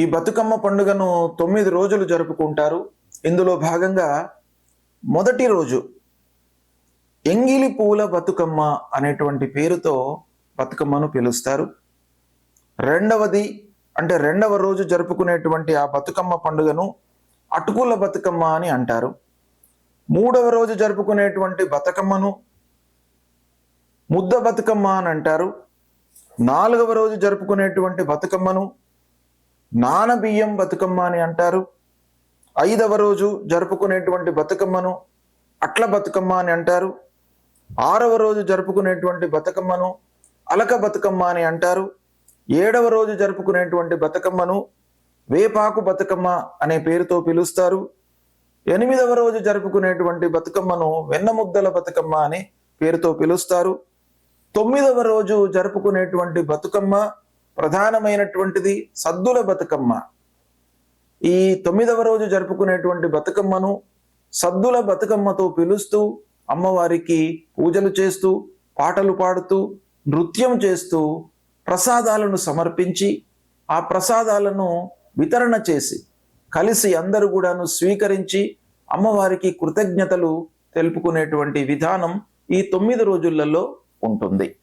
ఈ బతుకమ్మ పండుగను 9 రోజులు జరుపుకుంటారు. ఇందులో భాగంగా మొదటి రోజు ఎంగిలి పూల బతుకమ్మ అనేటువంటి పేరుతో బతుకమ్మను పిలుస్తారు. రెండవ రోజు జరుపుకునేటువంటి ఆ బతుకమ్మ పండుగను అటుకుల బతుకమ్మ అని అంటారు. మూడవ రోజు జరుపుకునేటువంటి బతుకమ్మను ముద్ద బతుకమ్మ అని అంటారు. నాలుగవ రోజు జరుపుకునేటువంటి బతుకమ్మను నానబియ్యం బతుకమ్మ అని అంటారు. ఐదవ రోజు జరుపుకునేటువంటి బతుకమ్మను అట్ల బతుకమ్మ అని అంటారు. ఆరవ రోజు జరుపుకునేటువంటి బతుకమ్మను అలక బతుకమ్మ అని అంటారు. ఏడవ రోజు జరుపుకునేటువంటి బతుకమ్మను వేపాకు బతుకమ్మ అనే పేరుతో పిలుస్తారు. ఎనిమిదవ రోజు జరుపుకునేటువంటి బతుకమ్మను వెన్నముద్దల బతుకమ్మ అనే పేరుతో పిలుస్తారు. 9వ రోజు జరుపుకునేటువంటి బతుకమ్మ ప్రధానమైనటువంటిది సద్దుల బతుకమ్మ. ఈ 9వ రోజు జరుపుకునేటువంటి బతుకమ్మను సద్దుల బతుకమ్మతో పిలుస్తూ అమ్మవారికి పూజలు చేస్తూ పాటలు పాడుతూ నృత్యం చేస్తూ ప్రసాదాలను సమర్పించి ఆ ప్రసాదాలను వితరణ చేసి కలిసి అందరూ కూడాను స్వీకరించి అమ్మవారికి కృతజ్ఞతలు తెలుపుకునేటువంటి విధానం ఈ 9 రోజులలో ఉంటుంది.